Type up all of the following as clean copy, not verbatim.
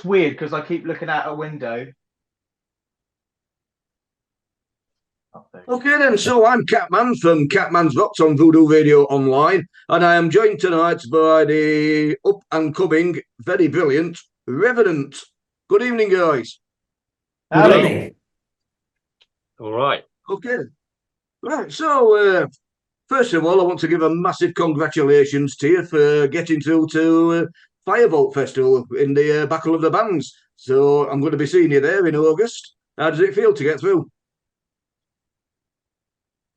weird because I keep looking out a window. Oh, there we go. Okay then, so I'm Catman from Catman's Rocks on Voodoo Radio Online, and I am joined tonight by the up and coming, very brilliant Revenant. Good evening, guys. Good Howdy. evening. All right. Okay, right. So first of all, I want to give a massive congratulations to you for getting through to Firebolt Festival in the Battle of the Bands. So I'm going to be seeing you there in August. How does it feel to get through?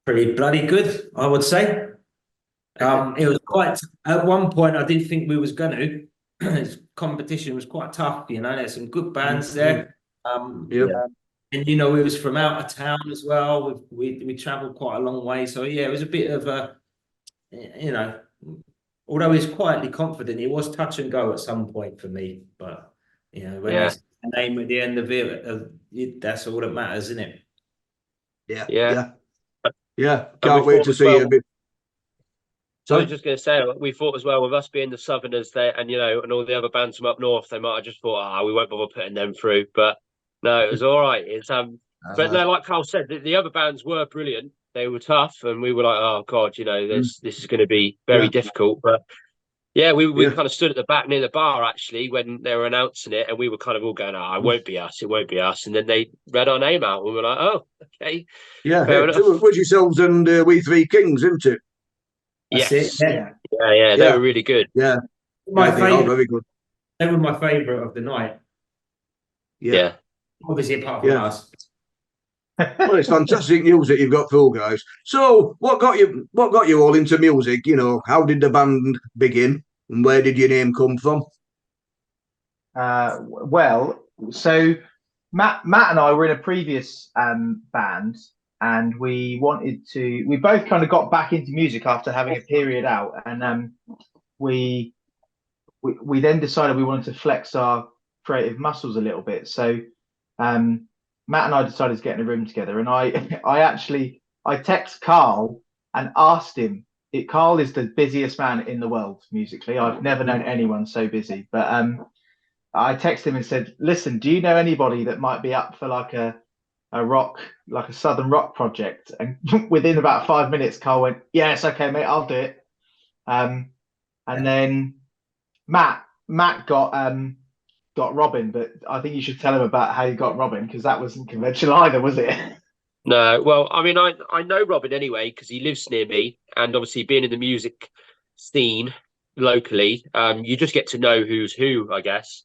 Pretty bloody good, I would say. It was quite, at one point, I didn't think we was going to. Competition was quite tough, there's some good bands there. Yep. And, we was from out of town as well. We traveled quite a long way. So, yeah, it was a bit of a, although he's quietly confident, it was touch and go at some point for me. But, when there's a name at the end of it, that's all that matters, isn't it? Yeah. Can't wait to see you. I was just going to say, we thought as well, with us being the Southerners there, and and all the other bands from up north, they might have just thought, we won't bother putting them through. But no, it was all right. It's but no, like Carl said, the other bands were brilliant. They were tough, and we were like, oh god, this is going to be very difficult. But yeah, we kind of stood at the back near the bar actually when they were announcing it, and we were kind of all going, it won't be us, it won't be us. And then they read our name out, and we were like, oh, okay, fair enough. It was yourselves and We Three Kings, isn't it? That's yes, it. Yeah, they were really good. Yeah, very good. They were my favourite of the night. Yeah. Obviously, apart from us. Well, it's fantastic news that you've got through, guys. So, what got you all into music? How did the band begin, and where did your name come from? Well, so Matt and I were in a previous band, and we both kind of got back into music after having a period out, and we then decided we wanted to flex our creative muscles a little bit. So Matt and I decided to get in a room together, and I text Carl and asked him. Carl is the busiest man in the world musically. I've never known anyone so busy. But I texted him and said, "Listen, do you know anybody that might be up for like a southern rock project?" And within about 5 minutes, Carl went, "Yes, okay, mate, I'll do it." And then Matt got Robin, but I think you should tell him about how you got Robin, because that wasn't conventional either, was it? No, well, I mean, I know Robin anyway because he lives near me, and obviously being in the music scene locally, you just get to know who's who, I guess.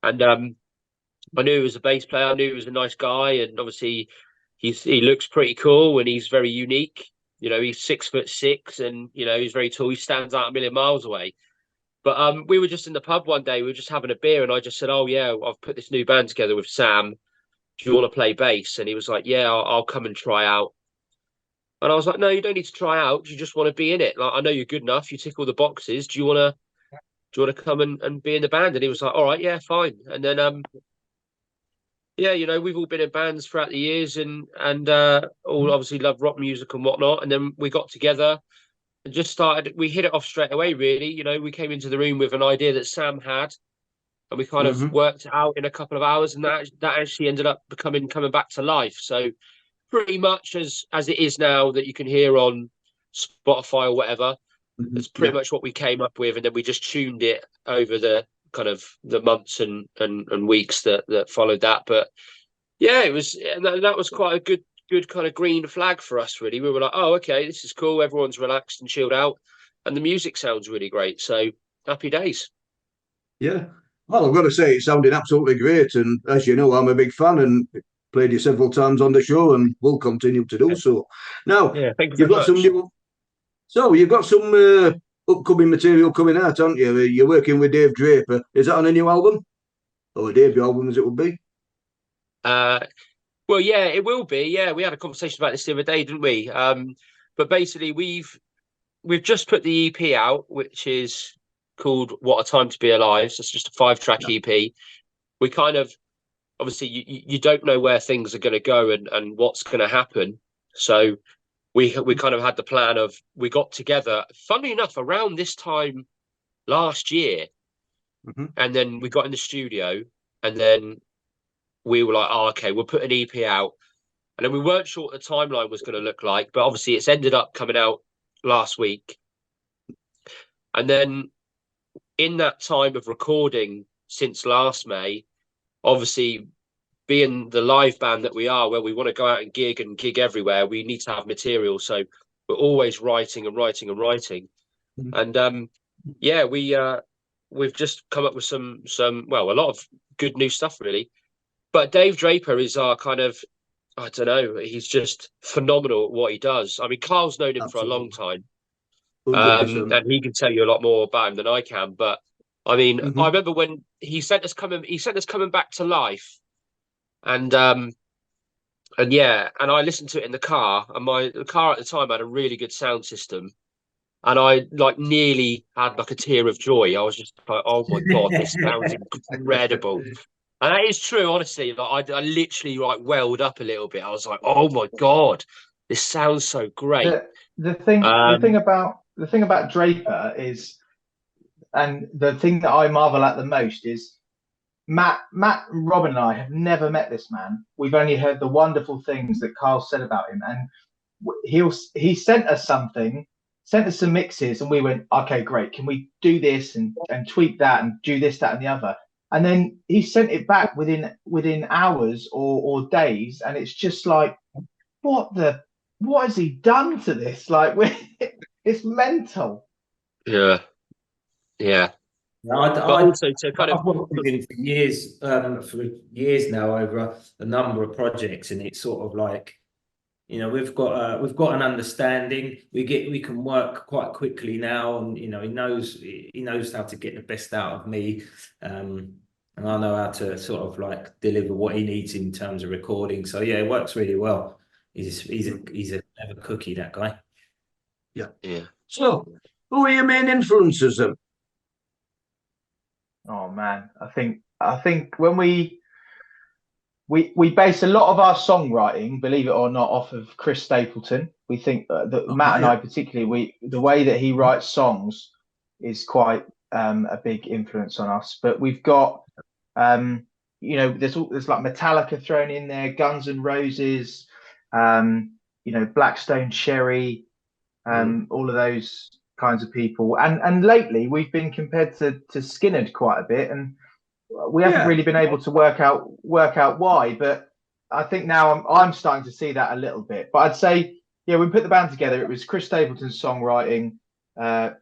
And I knew he was a bass player. I knew he was a nice guy, and obviously he looks pretty cool, and he's very unique. He's 6'6", and he's very tall. He stands out a million miles away. But we were just in the pub one day. We were just having a beer, and I just said, "Oh yeah, I've put this new band together with Sam. Do you want to play bass?" And he was like, "Yeah, I'll come and try out." And I was like, "No, you don't need to try out. You just want to be in it. Like, I know you're good enough. You tick all the boxes. Do you want to come and be in the band?" And he was like, "All right, yeah, fine." And then we've all been in bands throughout the years, and all obviously love rock music and whatnot. And then we got together and just started. We hit it off straight away, really. We came into the room with an idea that Sam had, and we kind of worked it out in a couple of hours, and that actually ended up coming back to life. So pretty much as it is now, that you can hear on Spotify or whatever, that's pretty much what we came up with, and then we just tuned it over the kind of the months and weeks that followed that. But yeah, it was, and that was quite a good kind of green flag for us, really. We were like, oh, okay, this is cool. Everyone's relaxed and chilled out, and the music sounds really great. So happy days. Yeah. Well, I've got to say, it sounded absolutely great. And as you know, I'm a big fan and played you several times on the show and will continue to do so. Now, thank you you've got you've got some upcoming material coming out, haven't you? You're working with Dave Draper. Is that on a new album? Or a debut album, as it would be? Well, yeah, it will be. Yeah, we had a conversation about this the other day, didn't we? But basically, we've just put the EP out, which is called "What a Time to Be Alive." So it's just a 5-track EP. We kind of, obviously, you don't know where things are going to go and what's going to happen. So we kind of had the plan of, we got together, funnily enough, around this time last year, and then we got in the studio and then we were like, oh, okay, we'll put an EP out. And then we weren't sure what the timeline was going to look like, but obviously it's ended up coming out last week. And then in that time of recording since last May, obviously being the live band that we are, where we want to go out and gig everywhere, we need to have material. So we're always writing and writing and writing. And yeah, we've just come up with some well, a lot of good new stuff really. But Dave Draper is our kind of, I don't know, he's just phenomenal at what he does. I mean, Carl's known him for a long time. 100%. And he can tell you a lot more about him than I can. But I mean, I remember when he sent us coming back to life, and yeah, and I listened to it in the car, and the car at the time had a really good sound system, and I like nearly had like a tear of joy. I was just like, oh my god, this sounds incredible. And that is true, honestly. Like I literally like welled up a little bit. I was like, oh my god, this sounds so great. The thing about Draper is, and the thing that I marvel at the most is Matt, Robin, and I have never met this man. We've only heard the wonderful things that Carl said about him, and he sent us some mixes, and we went, okay, great. Can we do this and tweak that and do this, that, and the other? And then he sent it back within hours or days, and it's just like, what has he done to this? Like, it's mental. Yeah. I've also to kind of worked with him for years now over a number of projects, and it's sort of like, you know, we've got an understanding. We can work quite quickly now, and you know, he knows how to get the best out of me, and I know how to sort of like deliver what he needs in terms of recording. So yeah, it works really well. He's a clever cookie, that guy. Yeah. So, who are your main influences then? Oh man, I think when we base a lot of our songwriting, believe it or not, off of Chris Stapleton. We think that Matt and I particularly, the way that he writes songs is quite a big influence on us. But we've got, you know, there's like Metallica thrown in there, Guns N' Roses, you know, Blackstone Cherry, all of those kinds of people. And lately we've been compared to Skynyrd quite a bit, and we haven't really been able to work out why. But I think now I'm starting to see that a little bit. But I'd say, yeah, when we put the band together, it was Chris Stapleton's songwriting,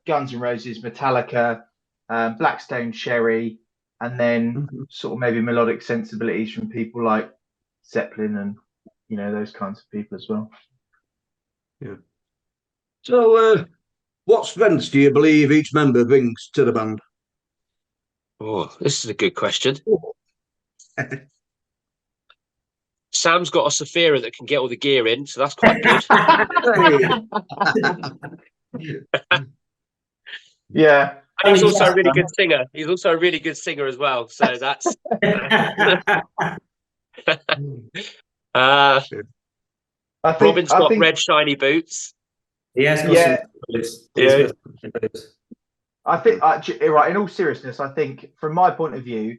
Guns N' Roses, Metallica, Blackstone Cherry, and then sort of maybe melodic sensibilities from people like Zeppelin and, you know, those kinds of people as well. Yeah. So, what strengths do you believe each member brings to the band? Oh, this is a good question. Sam's got a Saphira that can get all the gear in, so that's quite good. Yeah. And he's also a really good singer. He's also a really good singer as well. So that's Robin's got red shiny boots. He has got some boots. Yeah. I think, right, in all seriousness, I think from my point of view,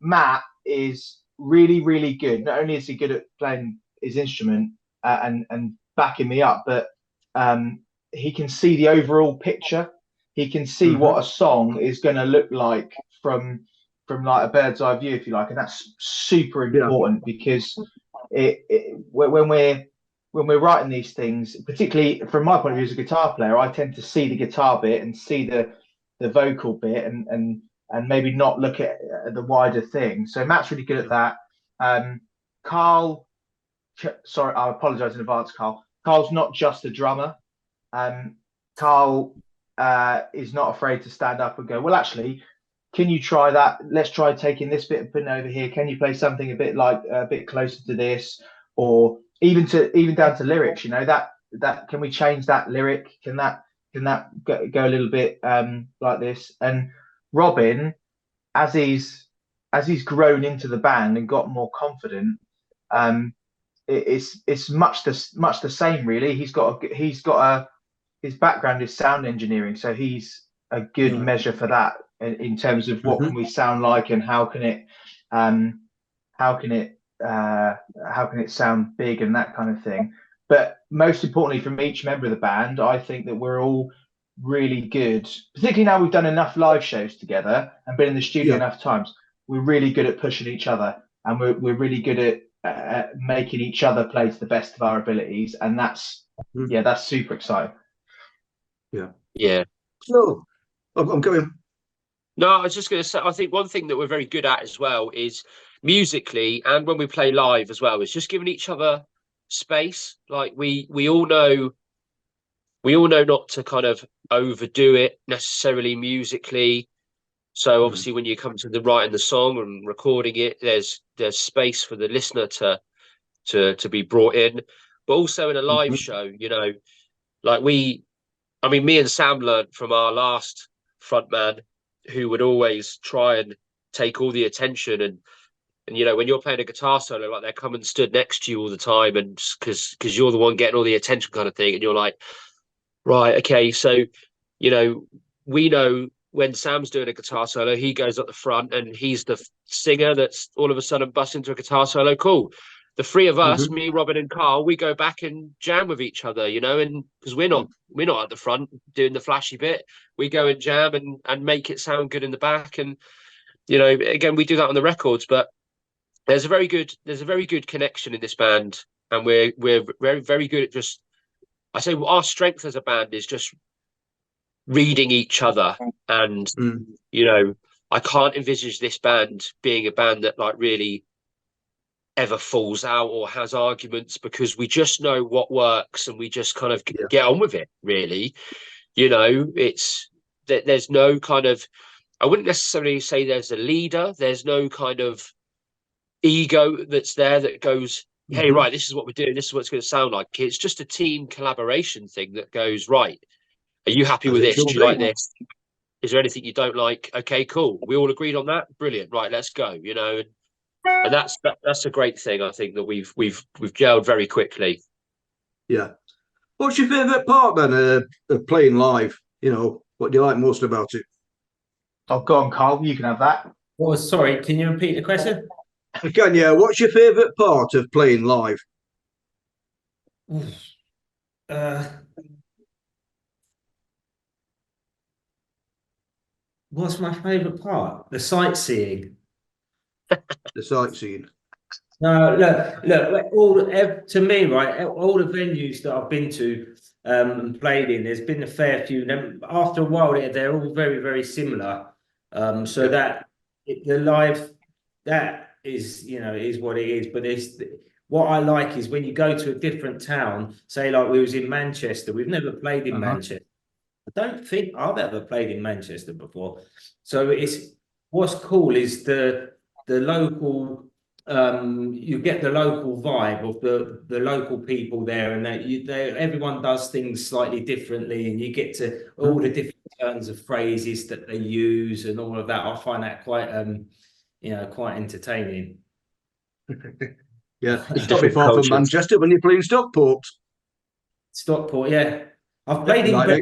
Matt is really, really good. Not only is he good at playing his instrument and backing me up, but he can see the overall picture. He can see what a song is going to look like from like a bird's eye view, if you like, and that's super important because when we're writing these things, particularly from my point of view as a guitar player, I tend to see the guitar bit and see the vocal bit and maybe not look at the wider thing. So Matt's really good at that. Carl, sorry, I apologize in advance, Carl. Carl's not just a drummer. Carl is not afraid to stand up and go, well, actually, can you try that? Let's try taking this bit and putting it over here. Can you play something a bit closer to this? Or even down to lyrics, you know, that can we change that lyric? Can that go a little bit like this? And Robin, as he's grown into the band and got more confident, it's much the same really. His background is sound engineering, so he's a good measure for that in terms of what can we sound like and how can it um, how can it sound big and that kind of thing. But most importantly, from each member of the band, I think that we're all really good, particularly now we've done enough live shows together and been in the studio enough times. We're really good at pushing each other, and we're really good at making each other play to the best of our abilities, and that's super exciting. Yeah. So I'm going. No, I was just going to say, I think one thing that we're very good at as well is musically, and when we play live as well, is just giving each other space. Like we all know not to kind of overdo it necessarily musically. So obviously when you come to the writing the song and recording it, there's space for the listener to be brought in. But also in a live show, you know, like me and Sam learned from our last frontman, who would always try and take all the attention, and you know, when you're playing a guitar solo, like they're coming stood next to you all the time, and because you're the one getting all the attention kind of thing, and you're like, right, okay, so you know, we know when Sam's doing a guitar solo, he goes at the front and he's the singer that's all of a sudden busts into a guitar solo. Cool. The three of us, me, Robin, and Carl, we go back and jam with each other, you know, and because we're not at the front doing the flashy bit, we go and jam and make it sound good in the back. And you know, again, we do that on the records, but there's a very good connection in this band, and we're very, very good at just. I say our strength as a band is just reading each other, and you know, I can't envisage this band being a band that like really ever falls out or has arguments, because we just know what works and we just kind of get on with it, really. You know, it's that there's no kind of, I wouldn't necessarily say there's a leader, there's no kind of ego that's there that goes, hey, right, this is what we're doing, this is what it's going to sound like. It's just a team collaboration thing that goes, right, are you happy with this? Do you like this? Is there anything you don't like? Okay, cool. We all agreed on that. Brilliant. Right, let's go. You know, and that's a great thing. I think that we've gelled very quickly. Yeah. What's your favourite part then of playing live? You know, what do you like most about it? Oh, go on, Carl. You can have that. Oh, sorry. Can you repeat the question? I can. Yeah. What's your favourite part of playing live? What's my favourite part? The sightseeing. The sightseeing. No, look. To me, right, all the venues that I've been to and played in, there's been a fair few. After a while, they're all very, very similar. So that the live, that is, you know, is what it is. But what I like is when you go to a different town. Say, like we was in Manchester. We've never played in Manchester. I don't think I've ever played in Manchester before. So what's cool is the local. You get the local vibe of the local people there, and everyone does things slightly differently, and you get to all the different turns of phrases that they use and all of that. I find that quite quite entertaining. Yeah, it's not far from Manchester when you're playing Stockport. Stockport, yeah. I've played in Bury.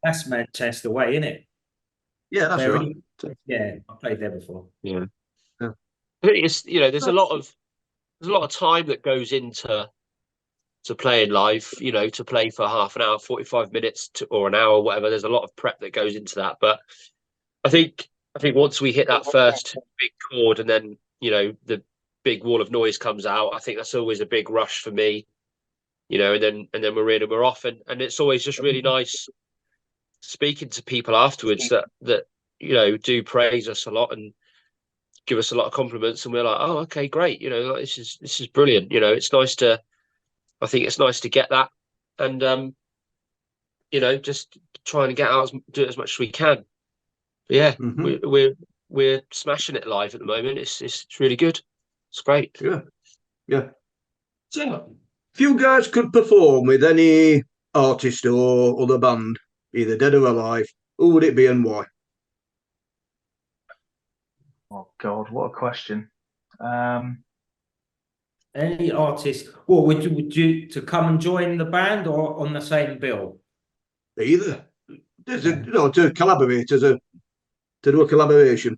That's Manchester way, isn't it? Yeah, that's right. Yeah, I've played there before. Yeah. It's, you know, there's a lot of time that goes into playing live, you know, to play for half an hour, 45 minutes or an hour, whatever. There's a lot of prep that goes into that. But I think once we hit that first big chord and then, you know, the big wall of noise comes out, I think that's always a big rush for me, you know, and then we're in and we're off. And it's always just really nice speaking to people afterwards that, you know, do praise us a lot and give us a lot of compliments, and we're like, oh, okay, great, you know, like, this is brilliant, you know. I think it's nice to get that, and you know, just try and do it as much as we can. But yeah, we're smashing it live at the moment. It's really good. It's great. Yeah. So if you guys could perform with any artist or other band, either dead or alive, who would it be and why? Oh God, what a question. Any artist, or would you to come and join the band or on the same bill? Either. To collaborate as a to do a collaboration?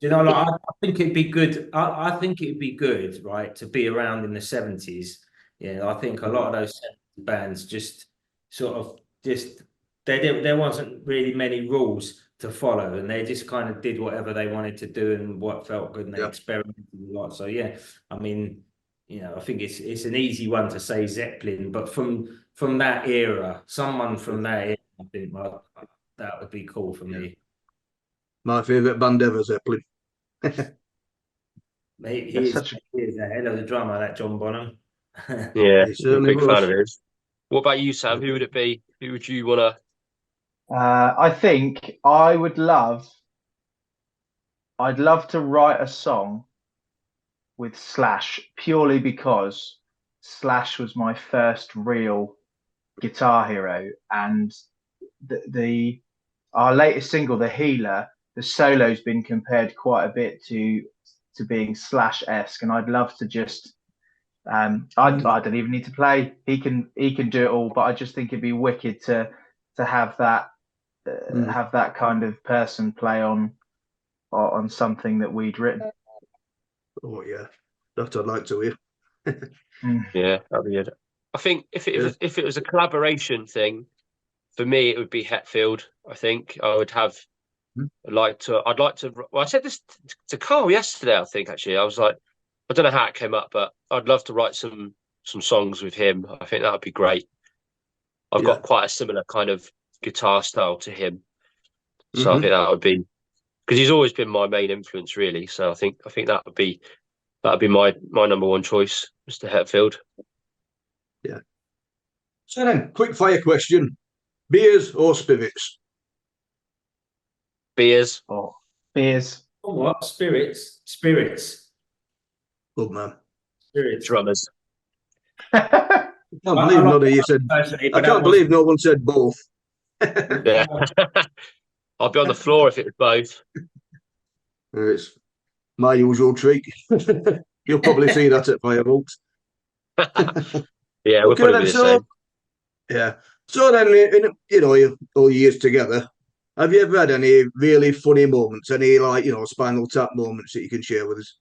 You know, like I think it'd be good. I think it'd be good, right, to be around in the 70s. Yeah, I think a lot of those 70s bands just sort of just there wasn't really many rules to follow, and they just kind of did whatever they wanted to do and what felt good, and they Yeah. experimented a lot. So yeah, I mean, I think it's an easy one to say Zeppelin, but from that era, someone from that era, I think that would be cool for me. My favourite band ever, Zeppelin. Mate, That's he such a is a hell of a drummer, that John Bonham. Yeah, He I'm a certainly big fan was. of his. What about you, Sam? Who would it be? Who would you want to? I think I'd love to write a song with Slash purely because Slash was my first real guitar hero, and the our latest single, The Healer, the solo's been compared quite a bit to being Slash-esque, and I'd love to just I don't even need to play. He can do it all, but I just think it'd be wicked to have that kind of person play on something that we'd written. Oh yeah, that I'd like to hear. Mm. Yeah, that'd be it. I think if it was a collaboration thing, for me it would be Hetfield. I think I would have I'd like to. Well, I said this to Carl yesterday. I think actually, I was like, I don't know how it came up, but I'd love to write some songs with him. I think that would be great. I've Yeah. got quite a similar kind of guitar style to him, so I Mhm. think that would be because he's always been my main influence, really. So I think that would be my number one choice, Mr. Hetfield. Yeah. So then, quick fire question: beers or spirits? Beers, Or beers. Oh, what? Spirits. Good man. drummers. I can't I believe like none of you that said. personally, I but can't believe no one said both. Yeah, I'll be on the floor if it was both. It's my usual treat. You'll probably see that at Firebolt. Yeah, we'll Okay probably be then. the So same. yeah. So then, all years together, have you ever had any really funny moments? Any Spinal Tap moments that you can share with us?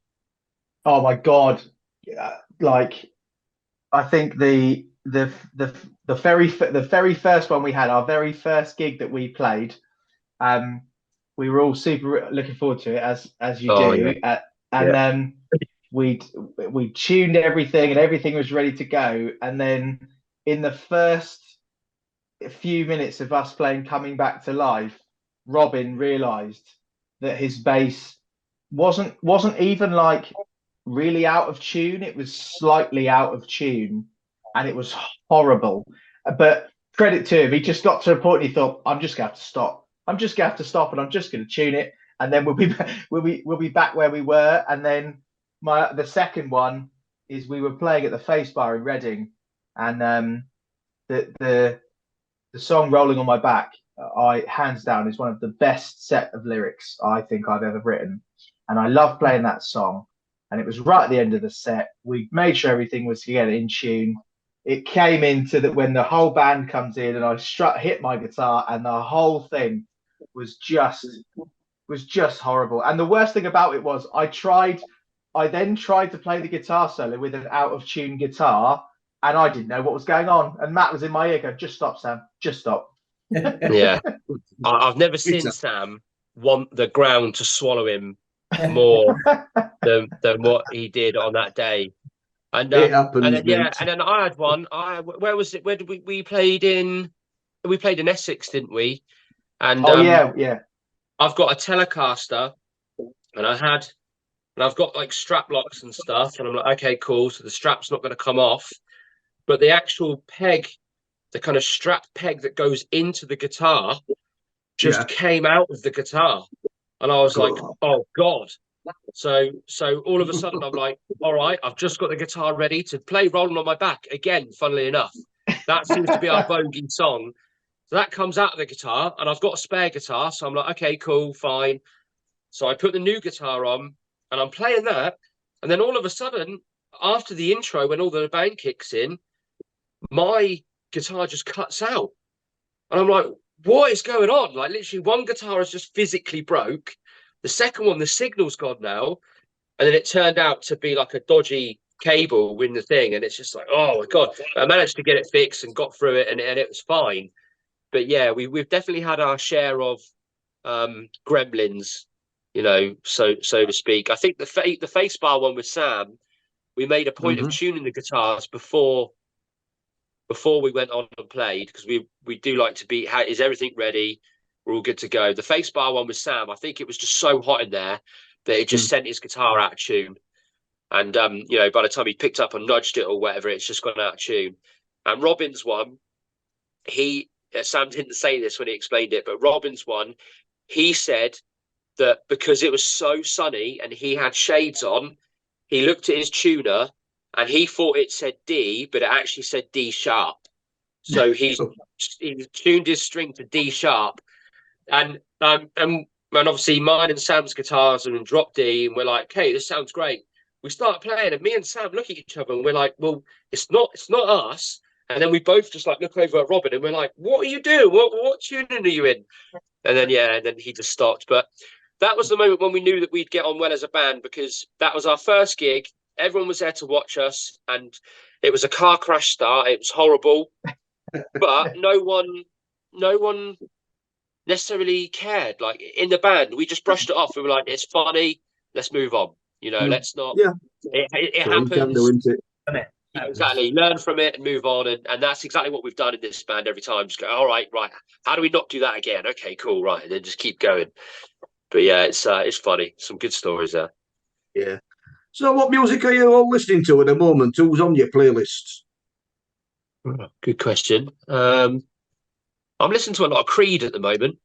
Oh my God. Like I think the very first one we had, our very first gig that we played, um, we were all super looking forward to it as you Oh yeah, do, and yeah. we we tuned everything and everything was ready to go, and then in the first few minutes of us playing Coming Back to Life, Robin realised that his bass wasn't even like really out of tune. It was slightly out of tune, and it was horrible. But credit to him, he just got to a point. He thought, "I'm just going to have to stop. I'm just going to have to stop, and I'm just going to tune it, and then we'll be back where we were." And then the second one is we were playing at the Face Bar in Reading, and the song "Rolling on My Back," I hands down is one of the best set of lyrics I think I've ever written, and I love playing that song. And it was right at the end of the set. We made sure everything was together in tune. It came into that when the whole band comes in, and I hit my guitar, and the whole thing was just horrible. And the worst thing about it was I then tried to play the guitar solo with an out of tune guitar, and I didn't know what was going on. And Matt was in my ear going, "Just stop, Sam. Just stop." Yeah. I've never seen It's Sam want the ground to swallow him more than what he did on that day. And It and happens, then yeah, mate. and then I had one. Where was it? Where did we played in? We played in Essex, didn't we? And Oh yeah, yeah. I've got a Telecaster, and I've got like strap locks and stuff, and I'm like, okay, cool. So the strap's not going to come off, but the actual peg, the kind of strap peg that goes into the guitar, just Yeah. came out of the guitar, and I was like, Cool. oh God. So all of a sudden I'm like, all right, I've just got the guitar ready to play Rolling on My Back again. Funnily enough, that seems to be our bogey song. So that comes out of the guitar, and I've got a spare guitar, so I'm like, okay, cool, fine. So I put the new guitar on, and I'm playing that, and then all of a sudden, after the intro, when all the band kicks in, my guitar just cuts out, and I'm like, what is going on? Like literally one guitar has just physically broke. The second one, the signal's gone now. And then it turned out to be like a dodgy cable in the thing. And it's just like, oh my God. I managed to get it fixed and got through it and it was fine. But yeah, we've definitely had our share of gremlins, you know, so to speak. I think the face bar one with Sam, we made a point of tuning the guitars before we went on and played, because we do like to be, is everything ready? We're all good to go. The face bar one with Sam, I think it was just so hot in there that it just sent his guitar out of tune. And you know, by the time he picked up and nudged it or whatever, it's just gone out of tune. And Robin's one, Sam didn't say this when he explained it, but Robin's one, he said that because it was so sunny and he had shades on, he looked at his tuner and he thought it said D, but it actually said D sharp. So he tuned his string to D sharp, and obviously mine and Sam's guitars are in drop D, and we're like, hey, this sounds great. We start playing, and me and Sam look at each other, and we're like, well, it's not us. And then we both just like look over at Robin, and we're like, what are you doing? What tuning are you in? And then he just stopped. But that was the moment when we knew that we'd get on well as a band, because that was our first gig. Everyone was there to watch us, and it was a car crash start. It was horrible, but no one necessarily cared. Like in the band, we just brushed it off. We were like, it's funny. Let's move on. You know, let's not. Yeah, it so happens. Exactly. Learn from it and move on, and that's exactly what we've done in this band every time. Just go, all right. How do we not do that again? Okay, cool, right, and then just keep going. But yeah, it's funny. Some good stories there. Yeah. So, what music are you all listening to at the moment? Who's on your playlists? Good question. I'm listening to a lot of Creed at the moment.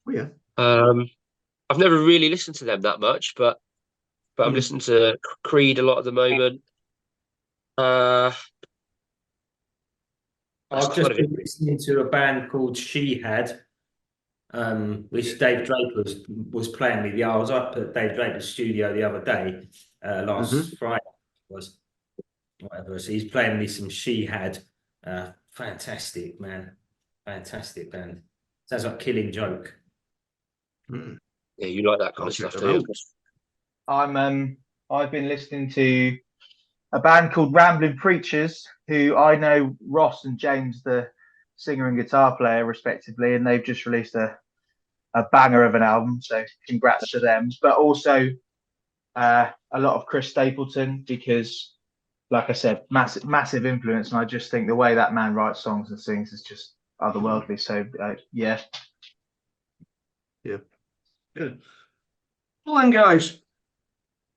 Oh, yeah. I've never really listened to them that much, but I'm listening to Creed a lot at the moment. I've just been listening to a band called She Had, which Dave Draper was playing with. Yeah, I was up at Dave Draper's studio the other day, last Friday was, whatever. So he's playing me some She Had. Fantastic, man. Fantastic band. Sounds like Killing Joke. Yeah, you like that kind of stuff, do you? I've been listening to a band called Rambling Preachers, who I know Ross and James, the singer and guitar player, respectively, and they've just released a banger of an album. So congrats to them. But also a lot of Chris Stapleton, because, like I said, massive influence, and I just think the way that man writes songs and sings is just otherworldly. So yeah. Good. Well then, guys,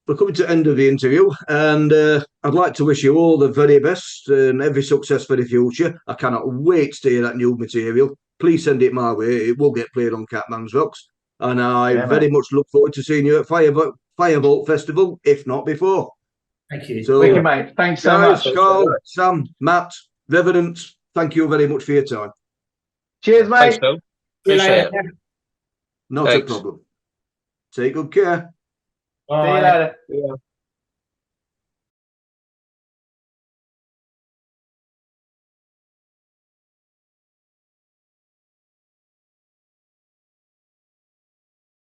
we're coming to the end of the interview, and I'd like to wish you all the very best and every success for the future. I cannot wait to hear that new material. Please send it my way. It will get played on Catman's Rocks, and I very much look forward to seeing you at Firebolt Festival, if not before. Thank you. So, Wicked, mate. Thanks so guys, much. Carl, Sam, Matt, Revenant, thank you very much for your time. Cheers, mate. Thanks, Phil. Appreciate it. Not a problem. Take good care. See you later. Yeah.